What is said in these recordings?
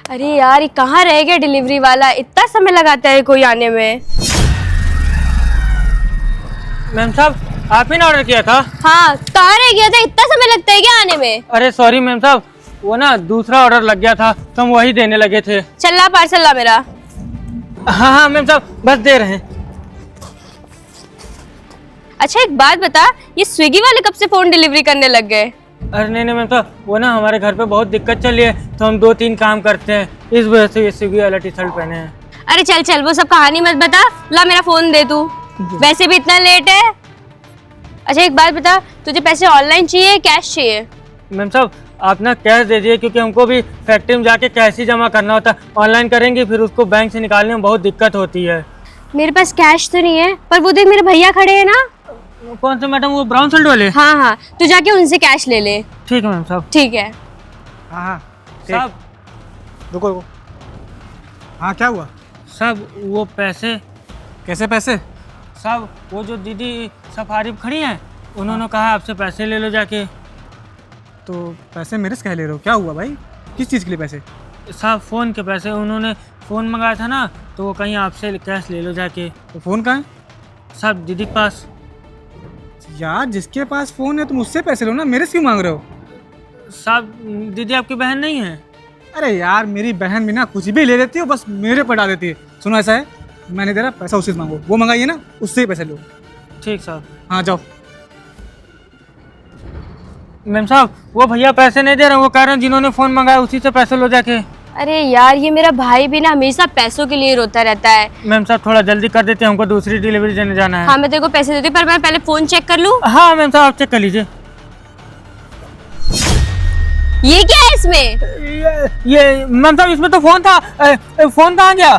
अरे यार, ये कहाँ रह गया डिलीवरी वाला? इतना समय लगाता है कोई आने में। मैम साहब, आप ही ने ऑर्डर किया था? हाँ, कहाँ रह गया था? इतना समय लगता है क्या आने में? अरे सॉरी मैम साहब, वो ना दूसरा ऑर्डर लग गया था तो हम वही देने लगे थे। चल ला पार्सल ला मेरा। हाँ हाँ मैम साहब, बस दे रहे हैं। अच्छा एक बात बता, ये स्विगी वाले कब से फोन डिलीवरी करने लग गए? अरे नहीं नहीं मैम साहब, वो ना हमारे घर पे बहुत दिक्कत चल रही है तो हम 2-3 काम करते हैं, इस वजह से ये स्विगी वाला टी शर्ट पहने हैं। अरे चल चल, वो सब कहानी मत बता, ला मेरा फोन दे तू। वैसे भी इतना लेट है। अच्छा एक बात बता, तुझे पैसे ऑनलाइन चाहिए कैश चाहिए? मैम साहब आप ना कैश दे दिए, क्योंकि हमको भी फैक्ट्री में जाके कैश ही जमा करना होता है। ऑनलाइन करेंगे फिर उसको बैंक से निकालने में बहुत दिक्कत होती है। मेरे पास कैश तो नहीं है, पर वो देख मेरे भैया खड़े हैं ना। कौन से मैडम? वो ब्राउन शर्ट वाले? हाँ हाँ, तू जाके उनसे कैश ले ले। ठीक है मैम साहब। ठीक है। हाँ साहब रुको रुको। हाँ क्या हुआ? साहब वो पैसे। कैसे पैसे? साहब वो जो दीदी सफारी पे खड़ी हैं, उन्होंने कहा आपसे पैसे ले लो जाके। तो पैसे मेरे से कह ले रहे हो? क्या हुआ भाई? किस चीज़ के लिए पैसे? साहब फ़ोन के पैसे, उन्होंने फ़ोन मंगाया था ना तो वो कहीं आपसे कैश ले लो जाके। तो फ़ोन कहाँ है? साहब दीदी के पास। यार जिसके पास फ़ोन है तुम उससे पैसे लो ना, मेरे से क्यों मांग रहे हो? साहब दीदी आपकी बहन नहीं है? अरे यार मेरी बहन भी ना कुछ भी ले लेती है, बस मेरे पर डाल देती है। सुनो ऐसा है, मैंने दे रहा पैसा उसी से मांगो, वो मंगाइए ना उससे ही पैसे लो। ठीक साहब। हाँ जाओ। मैम साहब वो भैया पैसे नहीं दे रहे हैं, वो कह रहे हैं जिन्होंने फ़ोन मंगाया उसी से पैसे लो जाके। अरे यार, ये मेरा भाई भी ना हमेशा पैसों के लिए रोता रहता है। मैम साहब थोड़ा जल्दी कर देते हैं, हमको दूसरी डिलीवरी देने जाना है। हाँ मैं तेरे को पैसे देती हूँ, पर मैं पहले फोन चेक कर लूँ। हाँ मैम साहब आप चेक कर लीजिए। ये क्या है इसमें? ये मैम साहब इसमें तो फ़ोन था। फ़ोन कहाँ गया?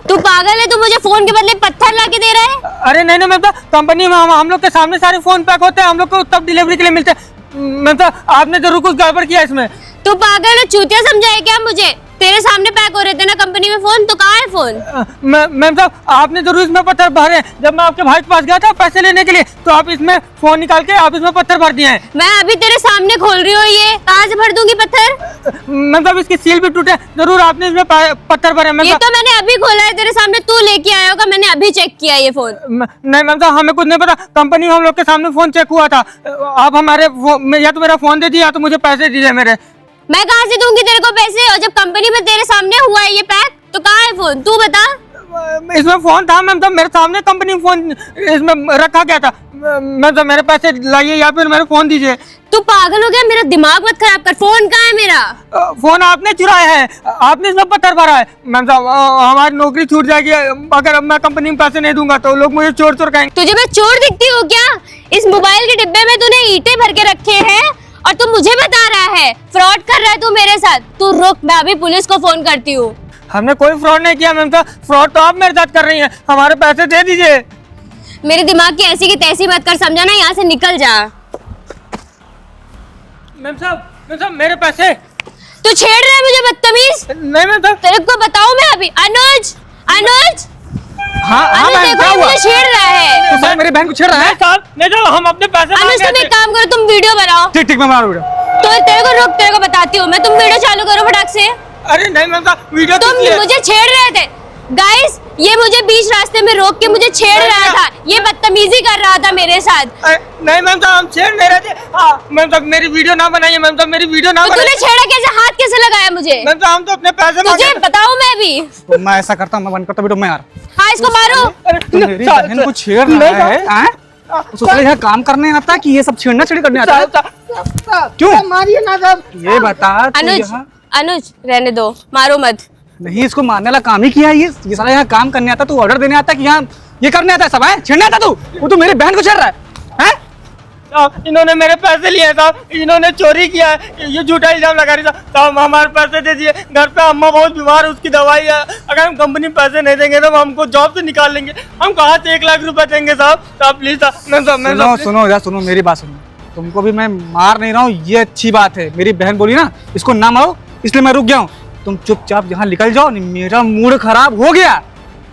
तू पागल है? तू मुझे फोन के बदले पत्थर ला के दे रहा है? अरे नहीं नहीं मैम साहब, कंपनी में हम लोग के सामने सारे फ़ोन पैक होते हैं, हम लोग को तब डिलीवरी के लिए मिलते हैं। मैम साहब आपने जरूर कुछ गड़बड़ किया इसमें। तू पागल है? चूतिया समझा है क्या मुझे? तेरे सामने पैक हो रहे थे ना कंपनी में फोन, तो कहाँ है फोन? मैम साहब आपने जरूर इसमें पत्थर भरे। जब मैं आपके भाई के पास गया था पैसे लेने के लिए तो आप इसमें फोन निकाल के आप इसमें पत्थर भर दिए हैं। मैं अभी तेरे सामने खोल रही हूँ, ये कहाँ से भर दूंगी पत्थर? मैम साहब इसकी सील भी टूटे, जरूर आपने इसमें पत्थर भरे। ये तो मैंने अभी खोला है तेरे सामने, तू लेके आया होगा, मैंने अभी चेक किया ये फोन। नहीं मैम साहब हमें कुछ नहीं पता, कंपनी में हम लोग के सामने फोन चेक हुआ था। आप हमारे या तो मेरा फोन दे दिए या तो मुझे पैसे दीजिए मेरे। मैं कहाँ से दूंगी तेरे को पैसे? और जब कंपनी में तेरे सामने हुआ है ये पैक, तो कहाँ है फोन? तू बता। इसमें फोन था मैम साहब, मेरे सामने कंपनी में फोन इसमें रखा गया था। मैम साहब मेरे पैसे लाइए या फिर मेरे फोन दीजिए। तू पागल हो गया? मेरा दिमाग मत खराब कर। फोन कहाँ है मेरा? फोन आपने चुराया है, आपने इसमें पत्थर भरा है। मैम साहब हमारी नौकरी छूट जाएगी अगर मैं कंपनी में पैसे नहीं दूंगा तो लोग मुझे चोर चोर कहेंगे। तुझे मैं चोर दिखती हूँ क्या? इस मोबाइल के डिब्बे में तूने ईंटें भर के रखे हैं और तू मुझे बता रहा है फ्रॉड कर रहा है तू मेरे साथ। तू रुक, मैं अभी पुलिस को फोन करती हूँ। हमने कोई फ्रॉड नहीं किया मैम साहब, फ्रॉड तो आप मेरे साथ कर रही हैं। हमारे पैसे दे दीजिए। मेरे दिमाग की ऐसी की तैसी मत कर, समझा ना? यहाँ से निकल जा। मैम साहब मेरे पैसे। तू छेड़ रहा है मुझे, बदतमीज। नहीं मैम साहब। तेरे को बताऊँ मैं अभी। अनुज, अनुज, हाँ हाँ अनुज मैम देखो क्या ये हुआ? मुझे छेड़ रहा है। तो सर मेरी बहन को छेड़ रहा है? साहब नहीं तो हम अपने पैसे अनुज मांगे तुम थे। एक काम करो, तुम वीडियो बनाओ। ठीक ठीक मैं बना रहा हूँ वीडियो। तो तेरे को रुक, तेरे को बताती हूँ मैं। तुम वीडियो चालू करो फटाक से। अरे नहीं मैम साहब वीडियो तुम कीजिए। मुझे छेड़ रहे थे गाइस, ये मुझे बीच रास्ते में रोक के मुझे छेड़ रहा था, ये बदतमीजी कर रहा था मेरे साथ। नहीं मैम साहब हम छेड़ नहीं रहे थे। हाँ मैम साहब मेरी वीडियो ना बनाइए, मैम साहब मेरी वीडियो ना तो तूने बनाइए। छेड़ा कैसे? हाथ कैसे लगाया मुझे? मैम साहब हम तो अपने पैसे तुझे मांगे थे। बताऊं मैं भी? तो मैं ऐसा करता हूँ, मैं बंद करता वीडियो में यार। हाँ इसको मारो। तो मेरी बहन को छेड़ रहा है, हैं? उसको यहाँ काम करने आता है कि ये सब छेड़ना छेड़ी करने आता है? क्यों मारिए ना साहब। ये बता तू अनुज, यहाँ अनुज रहने दो, मारो मत। नहीं, इसको मारने वाला काम ही किया है ये साला यहाँ काम करने आता, तू ऑर्डर देने आता कि यहाँ ये करने आता है सब है, छेड़ने आता तू? वो तो मेरी बहन को छेड़ रहा है, हैं? इन्होंने मेरे पैसे लिए साहब, इन्होंने चोरी किया है, ये झूठा इल्जाम लगा रही साहब। हमारे पैसे दे दिए, घर पे अम्मा बहुत बीमार है, उसकी दवाई है। अगर हम कंपनी पैसे नहीं देंगे तो हमको जॉब से निकाल लेंगे। हम कहाँ से 1 लाख रुपए देंगे साहब? साहब प्लीज साहब। सुनो यार, सुनो मेरी बात सुनो। तुमको भी मैं मार नहीं रहा हूँ, ये अच्छी बात है। मेरी बहन बोली ना इसको ना मारो, इसलिए मैं रुक गया हूँ। तुम चुपचाप यहाँ निकल जाओ, मेरा मूड खराब हो गया।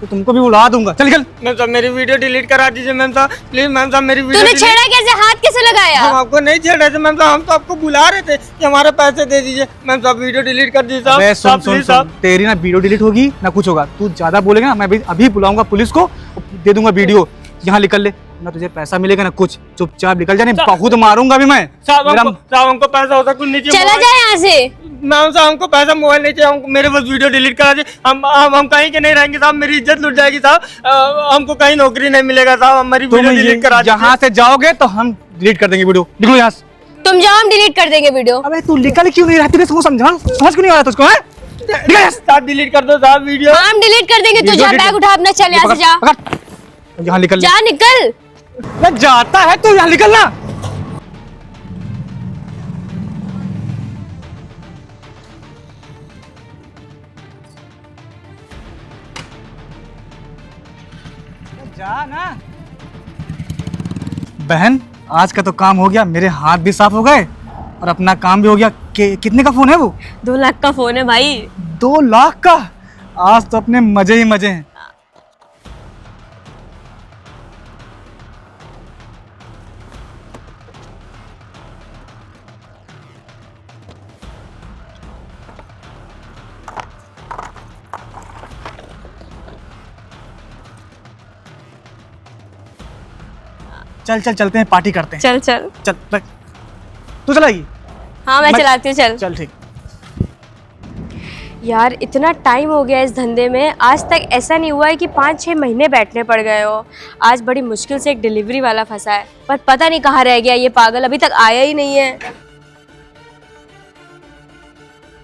तो तुमको भी उड़ा दूंगा। चल निकल। मैम साहब मेरी वीडियो डिलीट करा दीजिए मैम साहब, प्लीज मैम साहब मेरी वीडियो तूने छेड़ा कैसे, हाथ कैसे लगाया? हम आपको नहीं छेड़ रहे थे मैम साहब, हम तो आपको बुला रहे थे कि हमारे पैसे दे दीजिए। मैम साहब वीडियो डिलीट कर दीजिए साहब। अबे सुन साहब, सुन प्लीज सुन, साहब। तेरी ना वीडियो डिलीट होगी ना कुछ होगा। तू ज्यादा बोलेगा ना, मैं अभी बुलाऊंगा पुलिस को, दे दूंगा वीडियो। यहाँ निकल ले, ना तुझे पैसा मिलेगा ना कुछ, चुपचाप निकल जा, नहीं बहुत मारूंगा अभी मैं। साहब मेरा- हमको पैसा होता कुछ नहीं चाहिए। चला जाए यहाँ से। मैम साहब हमको पैसा मोबाइल नहीं चाहिए, हमको मेरे बस वीडियो डिलीट करा दीजिए। हम कहीं के नहीं रहेंगे साहब, मेरी इज्जत लुट जाएगी साहब। हमको कहीं नौकरी नहीं मिलेगा साहब, हमारी तुम वीडियो डिलीट करा दीजिए। यहाँ से जाओगे तो हम डिलीट कर देंगे वीडियो। निकलो यहाँ से। तुम जाओ, हम डिलीट कर देंगे वीडियो। अबे तू निकल क्यों नहीं रहा? तेरे को समझ क्यों नहीं आ रहा तुझको? हैं? निकल यहाँ से। साहब डिलीट कर दो साहब वीडियो। हम डिलीट कर देंगे। तू वीडियो जा, डिलीट- बैग उठा अपना, चल यहाँ से जा। पकड़। यहाँ निकल ले। जा, निकल। मैं जाता है तो यहाँ निकलना। जा ना। बहन आज का तो काम हो गया, मेरे हाथ भी साफ हो गए और अपना काम भी हो गया। कितने का फोन है वो? 2 लाख का फोन है भाई। 2 लाख का? आज तो अपने मजे ही मजे हैं। चल चल चलते हैं, पार्टी करते हैं। चल चल। चल रख। तू चलाएगी? हाँ मैं चलाती हूँ, चल। चल ठीक। यार इतना टाइम हो गया इस धंधे में, आज तक ऐसा नहीं हुआ है कि 5-6 महीने बैठने पड़ गए हो। आज बड़ी मुश्किल से एक डिलीवरी वाला फंसा है, पर पता नहीं कहाँ रह गया ये पागल, अभी तक आया ही नहीं है।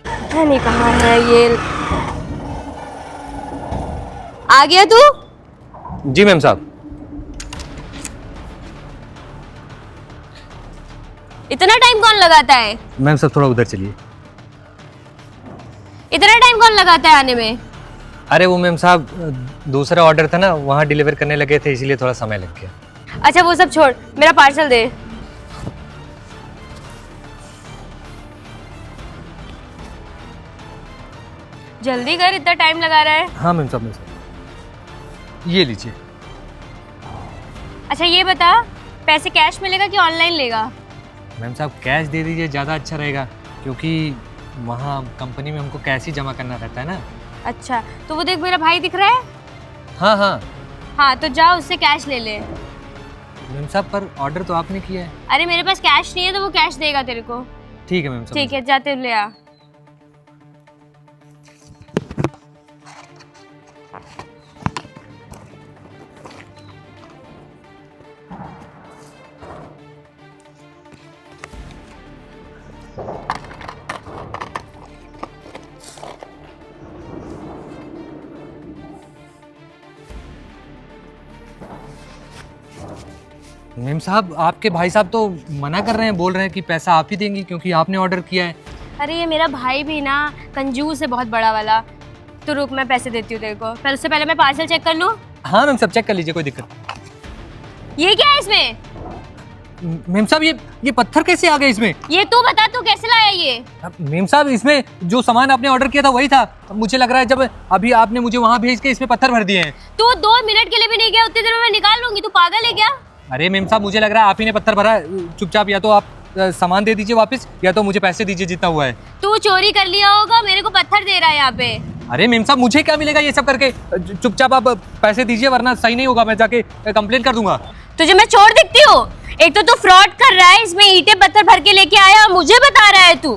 पता नहीं कहाँ है ये। आ गया तू? जी मैम साहब। इतना टाइम कौन लगाता है? मैम साहब थोड़ा उधर चलिए। इतना टाइम कौन लगाता है आने में? अरे वो मैम साहब दूसरा ऑर्डर था ना, वहाँ डिलीवर करने लगे थे, इसीलिए थोड़ा समय लग गया। अच्छा वो सब छोड़, मेरा पार्सल दे। जल्दी कर, इतना टाइम लगा रहा है। हाँ मैम साहब, ये लीजिए। अच्छा ये बता, पैसे कैश मिलेगा कि ऑनलाइन लेगा? मैम साहब कैश दे दीजिए, ज़्यादा अच्छा रहेगा, क्योंकि वहाँ कंपनी में हमको कैश ही जमा करना रहता है ना। अच्छा तो वो देख, मेरा भाई दिख रहा है। हाँ हाँ हाँ तो जाओ उससे कैश ले ले। मैम साहब पर ऑर्डर तो आपने किया है। अरे मेरे पास कैश नहीं है, तो वो कैश देगा तेरे को। ठीक है मैम साहब। ठीक है, जाते ले आ। मैम साहब आपके भाई साहब तो मना कर रहे हैं, बोल रहे हैं कि पैसा आप ही देंगी क्योंकि आपने ऑर्डर किया है। अरे ये मेरा भाई भी ना कंजूस है बहुत बड़ा वाला। तो रुक, मैं पैसे देती हूँ तेरे को, पर उससे पहले मैं पार्सल चेक कर लूँ। हाँ मैम साहब चेक कर लीजिए, कोई दिक्कत। ये क्या है इसमें? मैम साहब ये पत्थर कैसे आ गए इसमें? ये तू बता, तू कैसे लाया ये? मैम साहब इसमें जो सामान आपने ऑर्डर किया था वही था। मुझे लग रहा है जब अभी आपने मुझे वहाँ भेज के इसमें पत्थर भर दिए हैं। तू 2 मिनट के लिए भी नहीं गया, उतनी देर में मैं निकाल लूंगी। तू पागल है क्या? अरे मैम साहब मुझे लग रहा है आप ही ने पत्थर भरा है। चुपचाप या तो आप सामान दे दीजिए वापस, या तो मुझे पैसे दीजिए जितना हुआ है। तू चोरी कर लिया होगा, मेरे को पत्थर दे रहा है यहाँ पे। अरे मैम साहब मुझे क्या मिलेगा ये सब करके? चुपचाप आप पैसे दीजिए वरना सही नहीं होगा, मैं जाके कंप्लेन कर दूंगा। तुझे मैं छोड़ दिखती हूँ? एक तो तू फ्रॉड कर रहा है, इसमें ईंटें पत्थर भर के लेके आया और मुझे बता रहा है तू।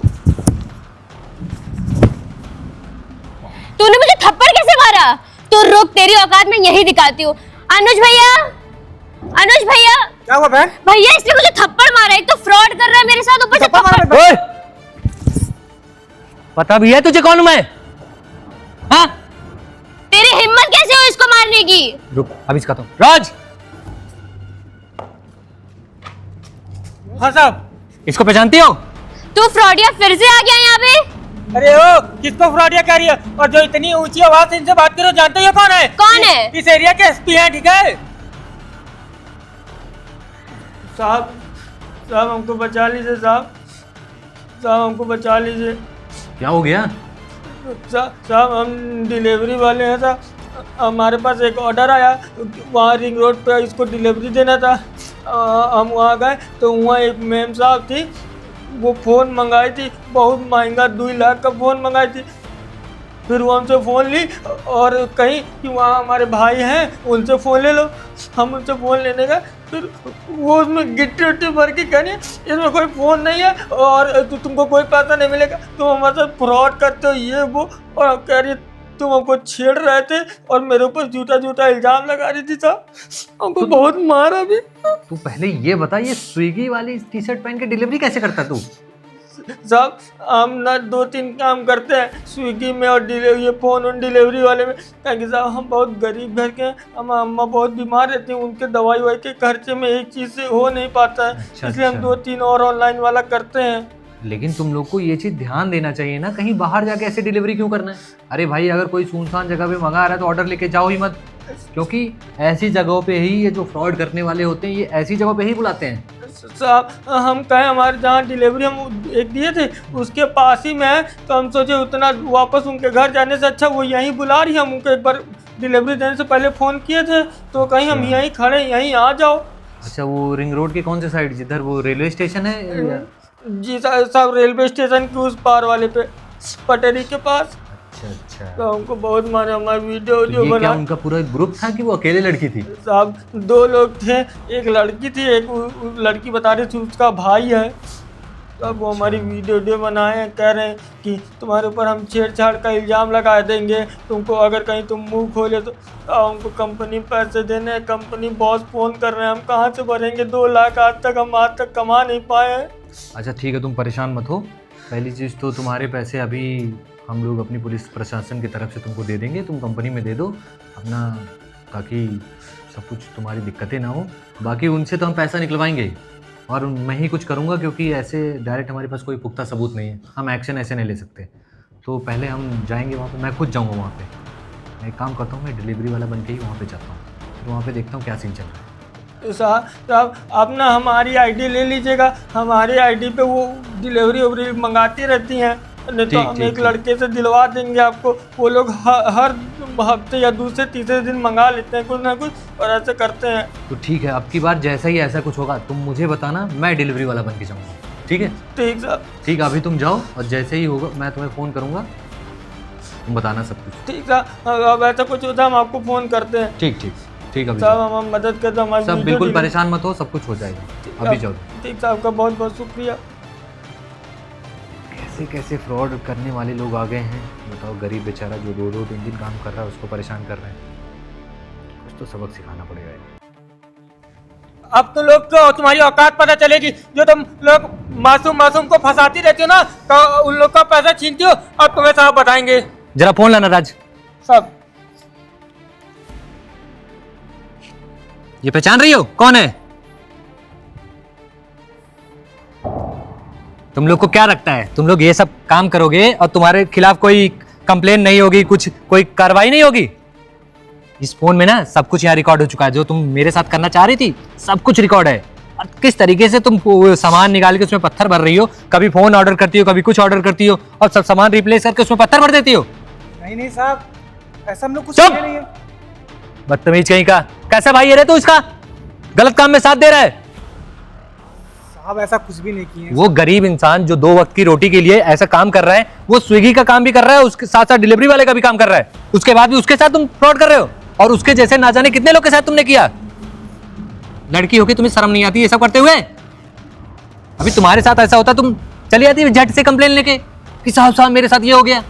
तूने मुझे थप्पड़ कैसे मारा? तू रुक, तेरी औकात मैं यही दिखाती हूँ। अनुज भैया, अनुज भैया। क्या हुआ बहन? भैया इसने मुझे थप्पड़ मारा, एक तो फ्रॉड कर रहा है मेरे साथ, ऊपर से थप्पड़। ओए! पता भी है तुझे कौन हूं मैं? हाँ? तेरी हिम्मत कैसे हुई इसको मारने की? रुक अभी इसका तो राज, हाँ साहब। इसको पहचानती हो? तू फ्रॉडिया फिर से आ गया यहाँ पे? अरे ओ, किसको फ्रॉडिया कह रही है? और जो इतनी ऊंची आवाज से इनसे बात करो, जानते हो ये कौन है? कौन है? इस एरिया के एसपी हैं, ठीक है? साहब साहब हमको बचा लीजिए साहब, साहब हमको बचा लीजिए। क्या हो गया? साहब हम डिलीवरी वाले हैं साहब, हमारे पास एक ऑर्डर आया, वहाँ रिंग रोड पे इसको डिलीवरी देना था। हम वहाँ गए तो वहाँ एक मैम साहब थी, वो फ़ोन मंगाई थी, बहुत महंगा 2 लाख का फ़ोन मंगाई थी। फिर वो हमसे फ़ोन ली और कहीं कि वहाँ हमारे भाई हैं, उनसे फ़ोन ले लो। हम उनसे फ़ोन लेने गए, फिर वो उसमें गिट्टी उट्टी भर के कह रही है इसमें कोई फ़ोन नहीं है और तुमको कोई पैसा नहीं मिलेगा, तुम हमारे साथ फ्रॉड करते हो ये वो। और कह रही तुम हमको छेड़ रहे थे और मेरे ऊपर झूठा झूठा इल्ज़ाम लगा रही थी साहब, हमको बहुत मारा भी। तू पहले ये बता, ये स्विगी वाली टी शर्ट पहन के डिलीवरी कैसे करता तू? साहब हम ना 2-3 काम करते हैं स्विगी में और ये फ़ोन उन डिलीवरी वाले में, ताकि साहब हम बहुत गरीब घर के हैं, हम अम्मा बहुत बीमार रहती हैं, उनके दवाई वाई के खर्चे में एक चीज़ से हो नहीं पाता है। अच्छा, इसलिए हम 2-3 और ऑनलाइन वाला करते हैं। लेकिन तुम लोग को ये चीज़ ध्यान देना चाहिए ना, कहीं बाहर जाके ऐसे डिलीवरी क्यों करना है? अरे भाई, अगर कोई सुनसान जगह पे मंगा रहा है तो ऑर्डर लेके जाओ ही मत, क्योंकि ऐसी जगहों पे ही ये जो फ्रॉड करने वाले होते हैं ये ऐसी जगहों पे ही बुलाते हैं। साहब हम कहें हमारे जहाँ डिलीवरी हम एक दिए थे उसके पास ही में है, तो हम सोचे उतना वापस उनके घर जाने से अच्छा वो यहीं बुला रही है। हम उनको एक बार डिलीवरी देने से पहले फ़ोन किए थे, तो कहीं हम यहीं खड़े, यहीं आ जाओ। अच्छा, वो रिंग रोड के कौन से साइड, जिधर वो रेलवे स्टेशन है या? जी साहब रेलवे स्टेशन के उस पार वाले पे, पटेरी के पास। अच्छा। तो हमको बहुत मारे, हमारे वीडियो तो ये बना। क्या उनका पूरा ग्रुप था कि वो अकेले लड़की थी? साहब 2 लोग थे, एक लड़की थी, एक लड़की बता रही थी उसका भाई है। तो अब वो हमारी वीडियो बनाए हैं, कह रहे हैं कि तुम्हारे ऊपर हम छेड़छाड़ का इल्ज़ाम लगा देंगे, तुमको अगर कहीं तुम मुंह खोले तो हमको कंपनी पैसे देने, कंपनी बॉस फ़ोन कर रहे हैं, हम कहाँ से भरेंगे 2 लाख, आज तक कमा नहीं पाए हैं। अच्छा ठीक है, तुम परेशान मत हो। पहली चीज़ तो तुम्हारे पैसे अभी हम लोग अपनी पुलिस प्रशासन की तरफ से तुमको दे देंगे, तुम कंपनी में दे दो अपना, ताकि सब कुछ तुम्हारी दिक्कतें ना हो। बाकी उनसे तो हम पैसा निकलवाएंगे और मैं ही कुछ करूँगा, क्योंकि ऐसे डायरेक्ट हमारे पास कोई पुख्ता सबूत नहीं है, हम एक्शन ऐसे नहीं ले सकते। तो पहले हम जाएंगे वहाँ पे, मैं खुद जाऊँगा वहाँ पे। मैं एक काम करता हूँ, मैं डिलीवरी वाला बन के ही वहाँ पे जाता हूँ, फिर वहाँ पे देखता हूँ क्या सीन चल रहा है। साहब आप ना हमारी आईडी ले लीजिएगा, हमारी आईडी पे वो डिलीवरी उवरी मंगाती रहती हैं, नहीं तो हम एक लड़के से दिलवा देंगे आपको। वो लोग हर हफ्ते या दूसरे तीसरे दिन मंगा लेते हैं कुछ ना कुछ और ऐसे करते हैं। तो ठीक है, अब की बार जैसा ही ऐसा कुछ होगा तुम मुझे बताना, मैं डिलीवरी वाला बन के जाऊँगा, ठीक है? ठीक साहब। ठीक है, अभी तुम जाओ और जैसे ही होगा मैं तुम्हें फ़ोन करूँगा, तुम बताना सब कुछ। ठीक साहब, अब ऐसा कुछ होता है हम आपको फ़ोन करते हैं। ठीक अभी साहब हम मदद करते हैं हमारी। सब बिल्कुल परेशान मत हो, सब कुछ हो जाएगा, अभी जाओ। ठीक साहब, आपका बहुत बहुत शुक्रिया। कैसे कैसे फ्रॉड करने वाले लोग आ गए हैं, बताओ। गरीब बेचारा जो 2-2 3 काम कर रहा है उसको परेशान कर रहे हैं, कुछ तो सबक सिखाना पड़ेगा। अब तो लोग को तुम्हारी औकात पता चलेगी, जो तुम लोग मासूम को फंसाती रहती हो ना, तो उन लोग का पैसा छीनती हो। अब तुम्हें साहब बताएंगे। जरा फोन लाना राज। सब ये पहचान रही हो कौन है? तुम लोग को क्या लगता है तुम लोग ये सब काम करोगे और तुम्हारे खिलाफ कोई कंप्लेन नहीं होगी, कोई कार्रवाई नहीं होगी? इस फोन में ना सब कुछ यहाँ रिकॉर्ड हो चुका है, जो तुम मेरे साथ करना चाह रही थी सब कुछ रिकॉर्ड है। और किस तरीके से तुम सामान निकाल के उसमें पत्थर भर रही हो, कभी फोन ऑर्डर करती हो, कभी कुछ ऑर्डर करती हो और सब सामान रिप्लेस करके उसमें पत्थर भर देती हो। नहीं साहब, ऐसा हम लोग कुछ चुप! किए नहीं है। बदतमीज कहीं का, कैसा भाई है रे तू? इसका गलत काम में साथ दे रहा है। साहब ऐसा कुछ भी नहीं किए। वो गरीब इंसान जो 2 वक्त की रोटी के लिए ऐसा काम कर रहा है, वो स्विगी का काम भी कर रहा है, उसके साथ साथ डिलीवरी वाले का भी काम कर रहा है, उसके बाद भी उसके साथ तुम फ्रॉड कर रहे हो। और उसके जैसे ना जाने कितने लोग के साथ तुमने किया। लड़की होके तुम्हें शर्म नहीं आती ये सब करते हुए? अभी तुम्हारे साथ ऐसा होता तुम चली आती झट से कंप्लेन लेके कि साहब मेरे साथ ये हो गया।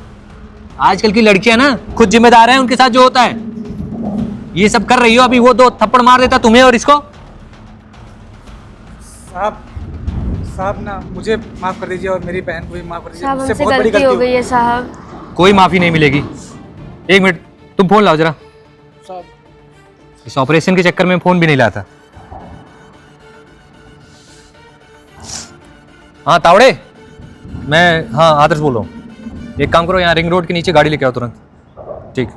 आजकल की लड़कियां ना खुद जिम्मेदार हैं उनके साथ जो होता है। ये सब कर रही हो, अभी वो 2 थप्पड़ मार देता तुम्हें और इसको। साहब ना मुझे माफ कर दीजिए और मेरी बहन को भी माफ कर दीजिए, साहब मुझसे हमसे बहुत बड़ी गलती हो गई है साहब। कोई माफी नहीं मिलेगी। 1 मिनट, तुम फोन लाओ जरा। इस ऑपरेशन के चक्कर में फोन भी नहीं लाया था। हाँ तावड़े, मैं आदर्श बोल रहा हूँ। एक काम करो, यहाँ रिंग रोड के नीचे गाड़ी लेके आओ तुरंत। ठीक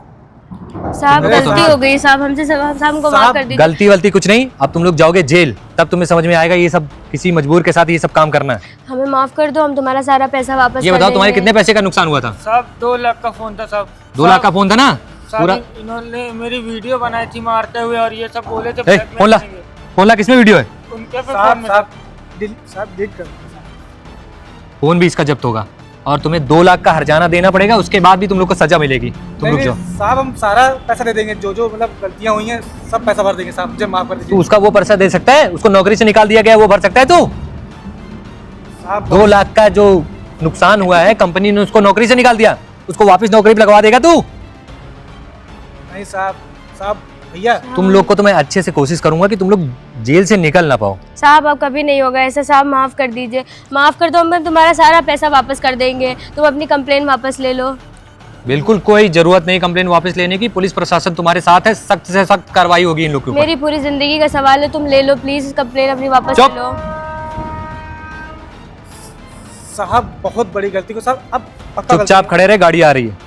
साहब गलती हो गई साहब हमसे, साहब हमको माफ कर दीजिए। गलती वलती कुछ नहीं, अब तुम लोग जाओगे जेल, तब तुम्हें समझ में आएगा ये सब किसी मजबूर के साथ ये सब काम करना है। हमें माफ कर दो, हम तुम्हारा सारा पैसा वापस ये कर बताओ तुम्हारे देंगे। कितने पैसे का नुकसान हुआ था? साहब 2 लाख का फोन था साहब। 2 लाख का फोन था ना? पूरा इन्होंने मेरी वीडियो बनाई थी मारते हुए और ये सब बोले थे ए, फोन ला फोन ला, किसमें वीडियो है? उनके पे साहब डिलीट कर फोन भी इसका जब्त होगा और तुम्हें 2 लाख का हर्जाना देना पड़ेगा, उसके बाद भी तुम लोग को सजा मिलेगी। तुम रुक जाओ। साहब हम सारा पैसा दे देंगे, जो जो मतलब गलतियां हुई हैं सब पैसा भर देंगे साहब, मुझे माफ कर तू दीजिए उसका वो पैसा दे सकता है? उसको नौकरी से निकाल दिया गया, वो भर सकता है तू? साहब। 2 लाख का जो नुकसान हुआ है, कंपनी ने उसको नौकरी से निकाल दिया, उसको वापस नौकरी पे लगवा देगा तू? नहीं साहब, साहब भैया तुम लोग को तो मैं अच्छे से कोशिश करूंगा कि तुम लोग जेल से निकल ना पाओ। साहब अब कभी नहीं होगा ऐसा, साहब माफ़ कर दीजिए, माफ़ कर दो, हम तुम्हारा सारा पैसा वापस कर देंगे, तुम अपनी कंप्लेन वापस ले लो। बिल्कुल कोई जरूरत नहीं कंप्लेन वापस लेने की, पुलिस प्रशासन तुम्हारे साथ है, सख्त से सख्त कार्रवाई होगी इन लोग के ऊपर। मेरी पूरी जिंदगी का सवाल है, तुम ले लो प्लीज कंप्लेन अपनी वापस चुप। ले लो। साहब बहुत बड़ी गलती को साहब अब पक्का चुपचाप खड़े रहे, गाड़ी आ रही है।